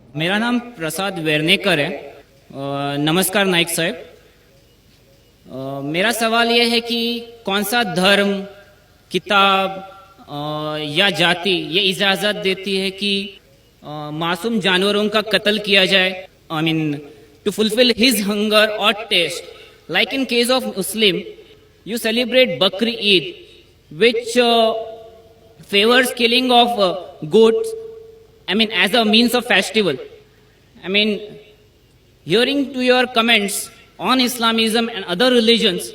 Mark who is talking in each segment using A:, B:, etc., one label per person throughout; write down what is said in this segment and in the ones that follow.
A: मेरा नाम प्रसाद वेर्नेकर है। नमस्कार नाइक साहब। मेरा सवाल यह है कि कौन सा धर्म, किताब या जाति ये इजाज़त देती है कि मासूम जानवरों का कत्ल किया जाए, I mean to fulfil his hunger और taste. Like in case of Muslim, you celebrate Bakri Eid, which favors killing of goats, I mean, as a means of festival. I mean, hearing to your comments on Islamism and other religions,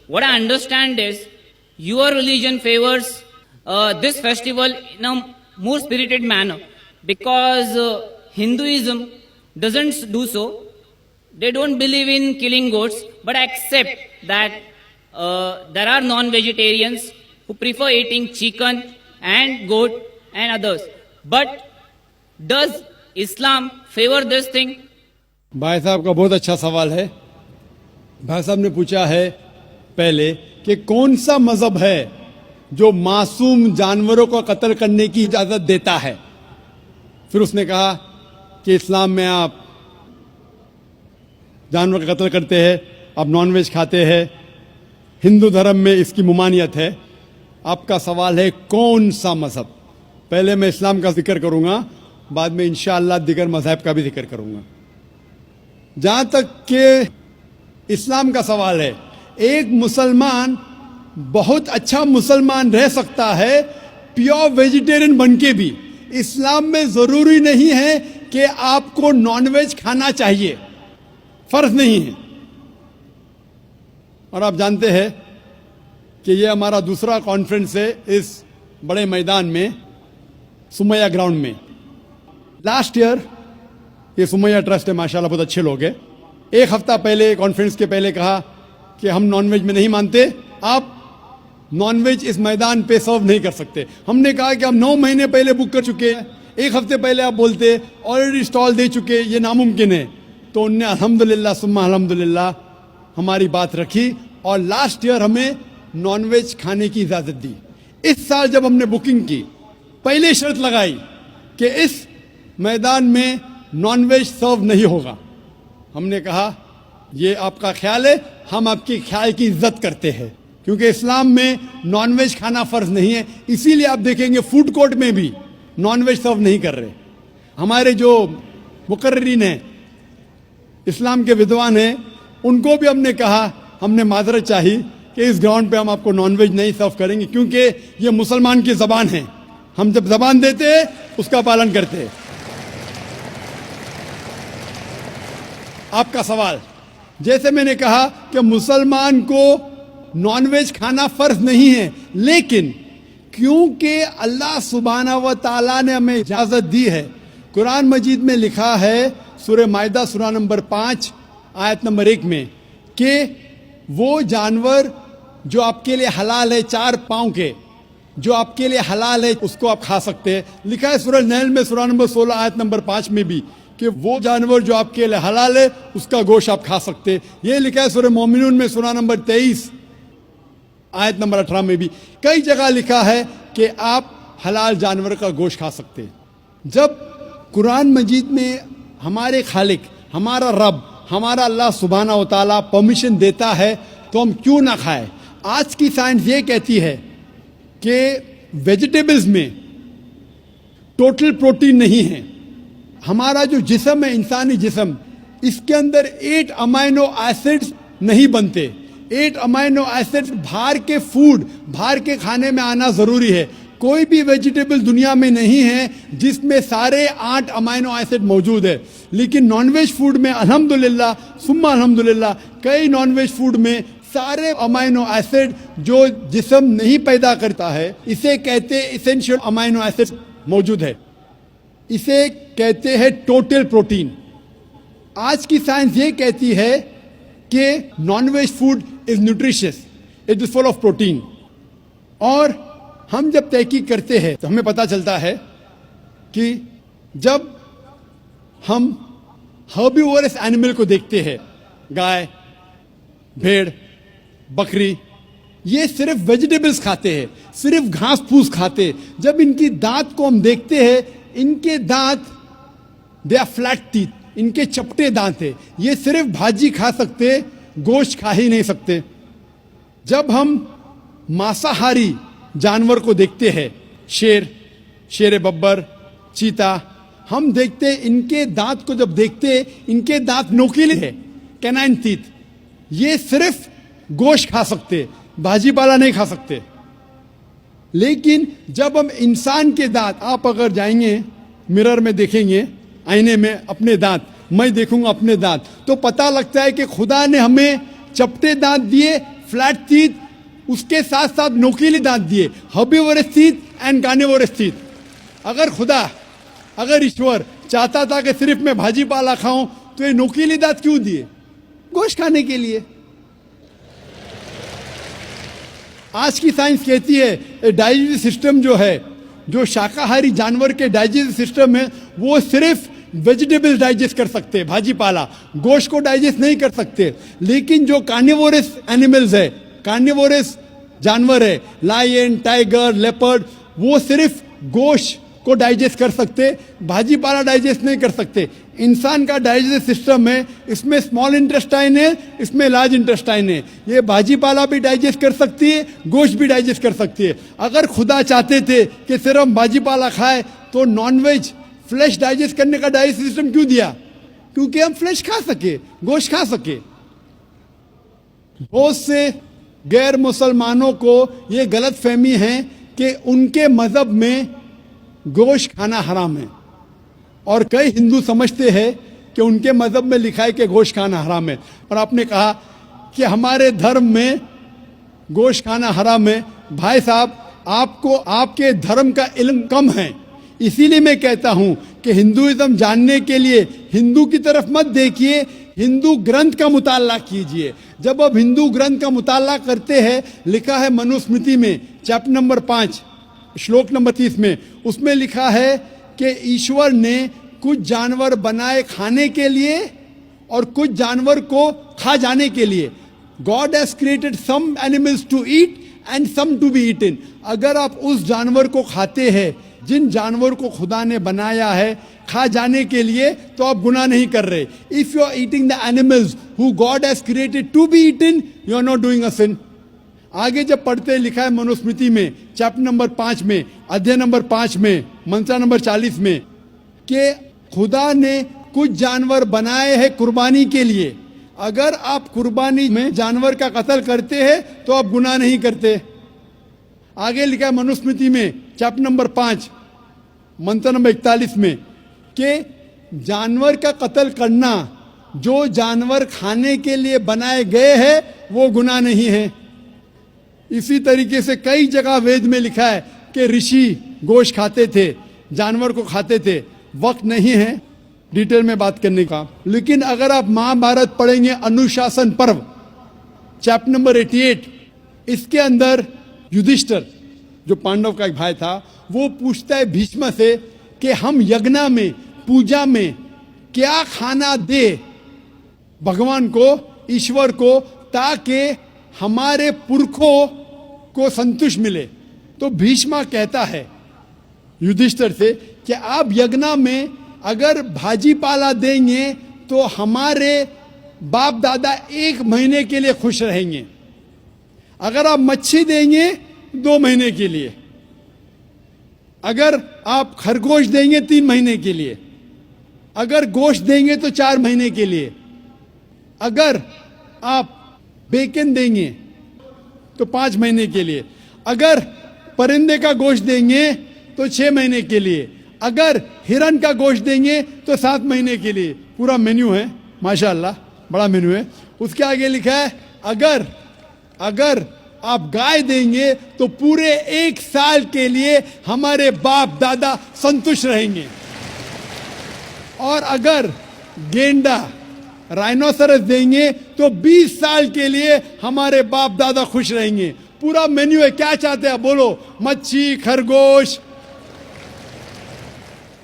A: what I understand is your religion favors this festival in a more spirited manner, because Hinduism doesn't do so. They don't believe in killing goats, but accept that there are non-vegetarians who prefer eating chicken and goat and others. But does Islam favor this thing?
B: भाई साहब का बहुत अच्छा सवाल है। भाई साहब ने पूछा है पहले कि कौन सा मजहब है जो मासूम जानवरों को कत्ल करने की इजाजत देता है। फिर उसने कहा कि इस्लाम में आप जानवर का कत्ल करते हैं, आप नॉनवेज खाते हैं, हिंदू धर्म में इसकी मुमानियत है। आपका सवाल है कौन सा मजहब। पहले मैं इस्लाम का जिक्र करूंगा, बाद में इंशाअल्लाह दिगर मजहब का भी जिक्र करूंगा। जहां तक कि इस्लाम का सवाल है, एक मुसलमान बहुत अच्छा मुसलमान रह सकता है प्योर वेजिटेरियन बन के भी। इस्लाम में जरूरी नहीं है कि आपको नॉनवेज खाना चाहिए, फर्ज नहीं है। और आप जानते हैं कि ये हमारा दूसरा कॉन्फ्रेंस है इस बड़े मैदान में, सुमैया ग्राउंड में। लास्ट ईयर ये सुमैया ट्रस्ट है, माशाल्लाह बहुत अच्छे लोग हैं। एक हफ्ता पहले कॉन्फ्रेंस के पहले कहा कि हम नॉनवेज में नहीं मानते, आप नॉनवेज इस मैदान पे सर्व नहीं कर सकते। हमने कहा कि हम 9 महीने पहले बुक कर चुके हैं, एक हफ्ते पहले आप बोलते ऑलरेडी स्टॉल दे चुके, ये नामुमकिन है। तो उनने अल्हम्दुलिल्लाह सुम्मा अल्हम्दुलिल्लाह हमारी बात रखी और लास्ट ईयर हमें नॉनवेज खाने की इजाजत दी। इस साल जब हमने बुकिंग की, पहले शर्त लगाई कि इस मैदान में नॉनवेज सर्व नहीं होगा। हमने कहा ये आपका ख्याल है, हम आपके ख्याल की इज्जत करते हैं, क्योंकि इस्लाम में नॉनवेज खाना फर्ज नहीं है। इसीलिए आप देखेंगे फूड कोर्ट में भी नॉनवेज सर्व नहीं कर रहे। हमारे जो मुकर्रिरीन हैं, इस्लाम के विद्वान हैं, उनको भी हमने कहा, हमने माजरत चाही कि इस ग्राउंड पे हम आपको नॉनवेज नहीं सर्व करेंगे, क्योंकि ये मुसलमान की जबान है। हम जब जबान देते हैं उसका पालन करते हैं। आपका सवाल, जैसे मैंने कहा कि मुसलमान को नॉनवेज खाना फर्ज नहीं है, लेकिन क्योंकि अल्लाह सुब्हानहू व तआला ने हमें इजाजत दी है। कुरान मजीद में लिखा है सूरह माइदा सूरा नंबर 5 आयत नंबर 1 में कि वो जानवर जो आपके लिए हलाल है, 4 पांव के, जो आपके लिए हलाल है उसको आप खा सकते हैं। लिखा है सूरह नहल में सूरा नंबर 16 आयत नंबर 5 में भी कि वो जानवर जो आपके लिए हलाल है उसका गोश्त आप खा सकते हैं। ये लिखा है सूरह मोमिनून में सूरा नंबर 23 आयत नंबर 18 में भी। कई जगह लिखा है कि आप हलाल जानवर का गोश्त खा सकते हैं। जब कुरान मजीद में हमारे खालिक, हमारा रब, हमारा अल्लाह सुब्हानहू व तआला परमिशन देता है तो हम क्यों ना खाएं। आज की साइंस ये कहती है कि वेजिटेबल्स में टोटल प्रोटीन नहीं है। हमारा जो जिस्म है, इंसानी जिस्म, इसके अंदर 8 अमाइनो एसिड्स नहीं बनते। 8 अमाइनो एसिड्स बाहर के फूड, बाहर के खाने में आना जरूरी है। कोई भी वेजिटेबल दुनिया में नहीं है जिसमें सारे 8 अमाइनो एसिड मौजूद है। लेकिन नॉनवेज फूड में अल्हम्दुलिल्लाह सुम्मा अल्हम्दुलिल्लाह कई नॉनवेज फूड में सारे अमाइनो एसिड जो जिस्म नहीं पैदा करता है, इसे कहते हैं इसेंशियल अमाइनो एसिड मौजूद है। इसे कहते हैं टोटल प्रोटीन। आज की साइंस ये कहती है कि non veg food is nutritious, it is full of protein. और हम जब तहकीक करते हैं तो हमें पता चलता है कि जब हम हर्बीवोरस एनिमल को देखते हैं, गाय, भेड़, बकरी, ये सिर्फ वेजिटेबल्स खाते हैं, सिर्फ घास फूस खाते हैं। जब इनकी दांत को हम देखते हैं, इनके दांत दे आर फ्लैट टीथ, इनके चपटे दांत है, ये सिर्फ भाजी खा सकते, गोश्त खा ही नहीं सकते। जब हम मांसाहारी जानवर को देखते हैं, शेर बब्बर, चीता, हम देखते इनके दांत को जब देखते, इनके दांत नोकीले हैं, कैनाइन टीथ, ये सिर्फ गोश्त खा सकते, भाजी पाला नहीं खा सकते। लेकिन जब हम इंसान के दांत, आप अगर जाएंगे मिरर में देखेंगे, आईने में अपने दांत, मैं देखूंगा अपने दांत, तो पता लगता है कि खुदा ने हमें चपटे दांत दिए, फ्लैट टीथ, उसके साथ साथ नोकीले दांत दिए, herbivorous teeth and carnivorous teeth. अगर ईश्वर चाहता था कि सिर्फ मैं भाजी पाला खाऊं, तो ये नोकीले दांत क्यों दिए? गोश्त खाने के लिए। आज की साइंस कहती है डाइजेस्टिव सिस्टम जो है, जो शाकाहारी जानवर के डाइजेस्टिव सिस्टम है, वो सिर्फ वेजिटेबल्स डाइजेस्ट कर सकते हैं, भाजी पाला, गोश्त को डाइजेस्ट नहीं कर सकते। लेकिन जो कार्निवोरस एनिमल्स है, कार्निवोरस जानवर है, लायन, टाइगर, लेपर्ड, वो सिर्फ गोश्त को डाइजेस्ट कर सकते, भाजी पाला डाइजेस्ट नहीं कर सकते। इंसान का डाइजेस्टिव सिस्टम है, इसमें स्मॉल इंटेस्टाइन है, इसमें लार्ज इंटेस्टाइन है, ये भाजी पाला भी डाइजेस्ट कर सकती है, गोश्त भी डाइजेस्ट कर सकती है। अगर खुदा चाहते थे कि सिर्फ हम भाजी पाला खाए, तो नॉनवेज फ्लैश डाइजेस्ट करने का डाइजेस्टिव सिस्टम क्यों दिया? क्योंकि हम फ्लैश खा सके, गोश्त खा सके। बहुत से गैर मुसलमानों को ये गलत फहमी है कि उनके मजहब में गोश्त खाना हराम है, और कई हिंदू समझते हैं कि उनके मजहब में लिखा है कि गोश्त खाना हराम है। और आपने कहा कि हमारे धर्म में गोश्त खाना हराम है। भाई साहब, आपको आपके धर्म का इल्म कम है, इसीलिए मैं कहता हूं कि हिंदुइज्म जानने के लिए हिंदू की तरफ मत देखिए, हिंदू ग्रंथ का मुताला कीजिए। जब आप हिंदू ग्रंथ का मुताला करते हैं, लिखा है मनुस्मृति में चैप्टर नंबर 5 श्लोक नंबर 30 में, उसमें लिखा है कि ईश्वर ने कुछ जानवर बनाए खाने के लिए और कुछ जानवर को खा जाने के लिए। God has created some animals to eat and some to be eaten. अगर आप उस जानवर को खाते हैं, जिन जानवर को खुदा ने बनाया है खा जाने के लिए, तो आप गुनाह नहीं कर रहे। If you are eating the animals who God has created to be eaten, you are not doing a sin. आगे जब पढ़ते लिखा है मनुस्मृति में चैप्टर नंबर 5 में, अध्याय नंबर 5 में, मंत्र नंबर 40 में, कि खुदा ने कुछ जानवर बनाए हैं कुर्बानी के लिए। अगर आप कुर्बानी में जानवर का कत्ल करते हैं तो आप गुनाह नहीं करते। आगे लिखा है मनुस्मृति में चैप्टर नंबर 5 मंत्र नंबर 41 में, कि जानवर का कत्ल करना, जो जानवर खाने के लिए बनाए गए हैं, वो गुनाह नहीं है। इसी तरीके से कई जगह वेद में लिखा है कि ऋषि गोश्त खाते थे, जानवर को खाते थे। वक्त नहीं है डिटेल में बात करने का, लेकिन अगर आप महाभारत पढ़ेंगे अनुशासन पर्व चैप्टर नंबर 88, इसके अंदर युधिष्ठिर जो पांडव का एक भाई था, वो पूछता है भीष्म से कि हम यज्ञ में, पूजा में क्या खाना दे भगवान को, ईश्वर को, ताकि हमारे पुरखों को संतुष्ट मिले। तो भीष्म कहता है युधिष्ठिर से कि आप यज्ञ में अगर भाजी पाला देंगे तो हमारे बाप दादा 1 महीने के लिए खुश रहेंगे। अगर आप मच्छी देंगे 2 महीने के लिए, अगर आप खरगोश देंगे 3 महीने के लिए, अगर गोश्त देंगे तो 4 महीने के लिए, अगर आप बेकन देंगे तो 5 महीने के लिए, अगर परिंदे का गोश्त देंगे तो 6 महीने के लिए, अगर हिरन का गोश्त देंगे तो 7 महीने के लिए। पूरा मेन्यू है, माशाअल्लाह बड़ा मेन्यू है। उसके आगे लिखा है अगर आप गाय देंगे तो पूरे 1 साल के लिए हमारे बाप दादा संतुष्ट रहेंगे, और अगर गेंडा राइनोसरस देंगे तो 20 साल के लिए हमारे बाप दादा खुश रहेंगे। पूरा मेन्यू है। क्या चाहते हैं बोलो? मच्छी, खरगोश,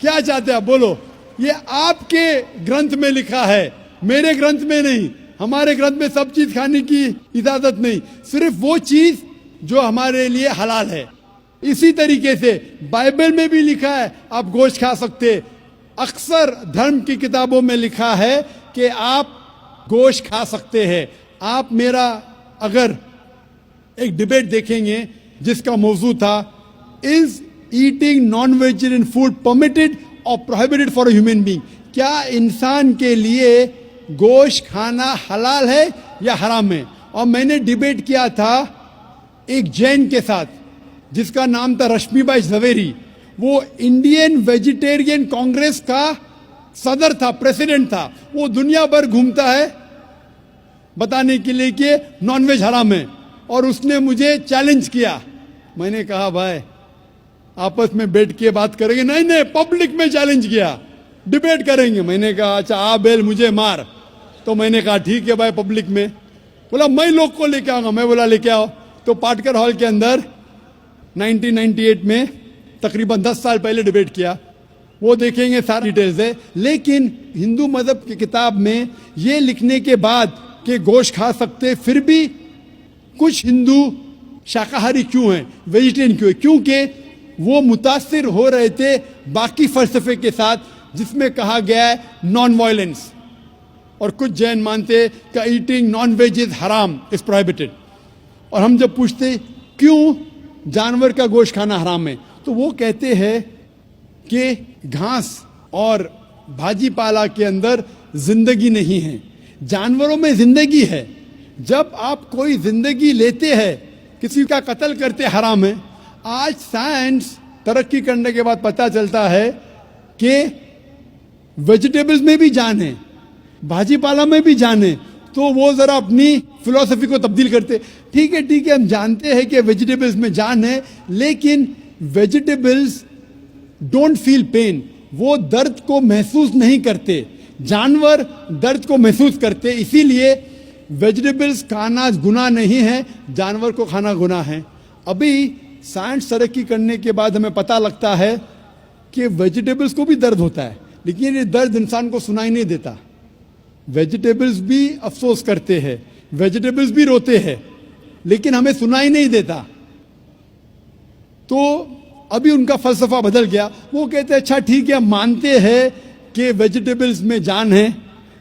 B: क्या चाहते हैं बोलो? ये आपके ग्रंथ में लिखा है, मेरे ग्रंथ में नहीं। हमारे ग्रंथ में सब चीज खाने की इजाजत नहीं, सिर्फ वो चीज जो हमारे लिए हलाल है। इसी तरीके से बाइबल में भी लिखा है आप गोश्त खा सकते, अक्सर धर्म की किताबों में लिखा है कि आप गोश्त खा सकते हैं। आप मेरा अगर एक डिबेट देखेंगे जिसका मौजू था, is eating non vegetarian food permitted और prohibited for a human being, क्या इंसान के लिए गोश्त खाना हलाल है या हराम है। और मैंने डिबेट किया था एक जैन के साथ जिसका नाम था रश्मिबाई झवेरी। वो इंडियन वेजिटेरियन कांग्रेस का सदर था, प्रेसिडेंट था। वो दुनिया भर घूमता है बताने के लिए कि नॉनवेज हराम है, और उसने मुझे चैलेंज किया। मैंने कहा भाई आपस में बैठ के बात करेंगे, नहीं नहीं पब्लिक में चैलेंज किया, डिबेट करेंगे। मैंने कहा अच्छा आ बेल मुझे मार। तो मैंने कहा ठीक है भाई पब्लिक में। बोला मैं लोग को लेके आऊंगा। मैं बोला लेके आओ। तो पाटकर हॉल के अंदर 1998 में तकरीबन 10 साल पहले डिबेट किया। वो देखेंगे सारी डिटेल्स है। लेकिन हिंदू मजहब की किताब में ये लिखने के बाद कि गोश्त खा सकते, फिर भी कुछ हिंदू शाकाहारी क्यों हैं, वेजिटेरियन क्यों है, क्योंकि वो मुतासिर हो रहे थे बाकी फलसफे के साथ जिसमें कहा गया है नॉन वायलेंस। और कुछ जैन मानते कि ईटिंग नॉन वेज इज हराम, इज प्रोहिबिटेड। और हम जब पूछते क्यों जानवर का गोश्त खाना हराम है, तो वो कहते हैं कि घास और भाजी पाला के अंदर जिंदगी नहीं है, जानवरों में जिंदगी है। जब आप कोई जिंदगी लेते हैं, किसी का कत्ल करते हराम है। आज साइंस तरक्की करने के बाद पता चलता है कि वेजिटेबल्स में भी जान है, भाजी पाला में भी जान है। तो वो जरा अपनी फिलॉसफी को तब्दील करते। ठीक है हम जानते हैं कि वेजिटेबल्स में जान है, लेकिन वेजिटेबल्स डोंट फील पेन, वो दर्द को महसूस नहीं करते। जानवर दर्द को महसूस करते, इसीलिए वेजिटेबल्स खाना गुनाह नहीं है, जानवर को खाना गुनाह है। अभी साइंस तरक्की करने के बाद हमें पता लगता है कि वेजिटेबल्स को भी दर्द होता है, लेकिन ये दर्द इंसान को सुनाई नहीं देता। वेजिटेबल्स भी अफसोस करते हैं, वेजिटेबल्स भी रोते हैं, लेकिन हमें सुनाई नहीं देता। तो अभी उनका फलसफा बदल गया। वो कहते हैं अच्छा ठीक है, मानते हैं कि वेजिटेबल्स में जान है,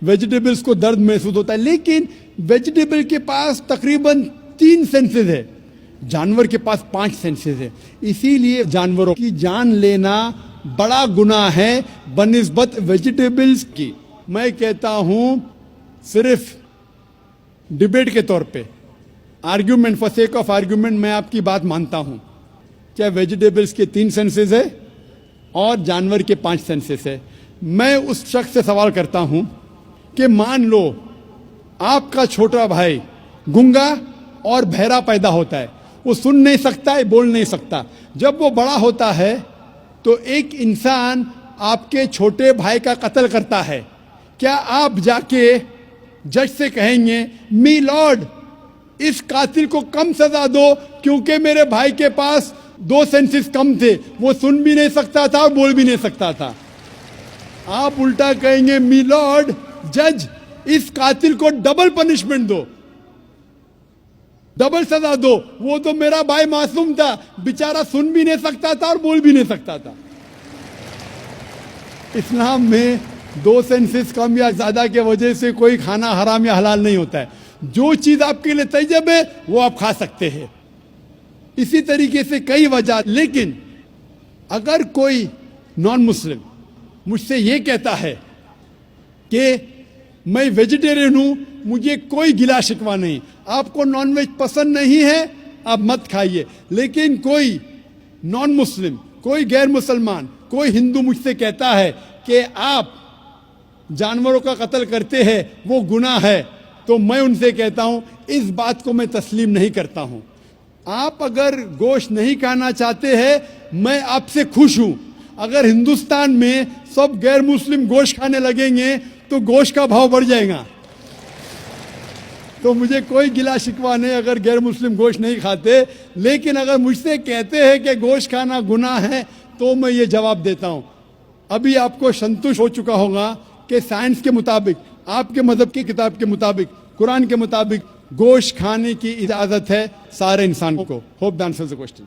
B: वेजिटेबल्स को दर्द महसूस होता है, लेकिन वेजिटेबल के पास तकरीबन 3 सेंसेस है, जानवर के पास 5 सेंसेस है। इसीलिए जानवरों की जान लेना बड़ा गुनाह है बनिस्बत वेजिटेबल्स की। मैं कहता हूं सिर्फ डिबेट के तौर पे, argument, for sake of argument, मैं आपकी बात मानता हूं। क्या वेजिटेबल्स के 3 सेंसेस है और जानवर के 5 सेंसेस है। मैं उस शख्स से सवाल करता हूं कि मान लो आपका छोटा भाई गूंगा और बहरा पैदा होता है, वो सुन नहीं सकता है, बोल नहीं सकता। जब वो बड़ा होता है तो एक इंसान आपके छोटे भाई का कत्ल करता है, क्या आप जाके जज से कहेंगे मी लॉर्ड इस कातिल को कम सजा दो क्योंकि मेरे भाई के पास 2 सेंसेस कम थे, वो सुन भी नहीं सकता था और बोल भी नहीं सकता था? आप उल्टा कहेंगे मी लॉर्ड जज इस कातिल को डबल पनिशमेंट दो, डबल सजा दो, वो तो मेरा भाई मासूम था, बेचारा सुन भी नहीं सकता था और बोल भी नहीं सकता था। इस्लाम में 2 सेंसेस कम या ज्यादा के वजह से कोई खाना हराम या हलाल नहीं होता है। जो चीज आपके लिए तैयब है वो आप खा सकते हैं। इसी तरीके से कई वजह। लेकिन अगर कोई नॉन मुस्लिम मुझसे ये कहता है कि मैं वेजिटेरियन हूं, मुझे कोई गिला शिकवा नहीं, आपको नॉनवेज पसंद नहीं है आप मत खाइए, लेकिन कोई नॉन मुस्लिम, कोई गैर मुसलमान, कोई हिंदू मुझसे कहता है कि आप जानवरों का कत्ल करते हैं वो गुनाह है, तो मैं उनसे कहता हूं इस बात को मैं तस्लीम नहीं करता हूं। आप अगर गोश्त नहीं खाना चाहते हैं, मैं आपसे खुश हूं। अगर हिंदुस्तान में सब गैर मुस्लिम गोश्त खाने लगेंगे तो गोश्त का भाव बढ़ जाएगा। तो मुझे कोई गिला शिकवा नहीं अगर गैर मुस्लिम गोश्त नहीं खाते, लेकिन अगर मुझसे कहते हैं कि गोश्त खाना गुनाह है तो मैं ये जवाब देता हूं। अभी आपको संतुष्ट हो चुका होगा कि साइंस के मुताबिक, आपके मजहब की किताब के मुताबिक, कुरान के मुताबिक गोश्त खाने की इजाजत है सारे इंसान को। Hope the answers the question.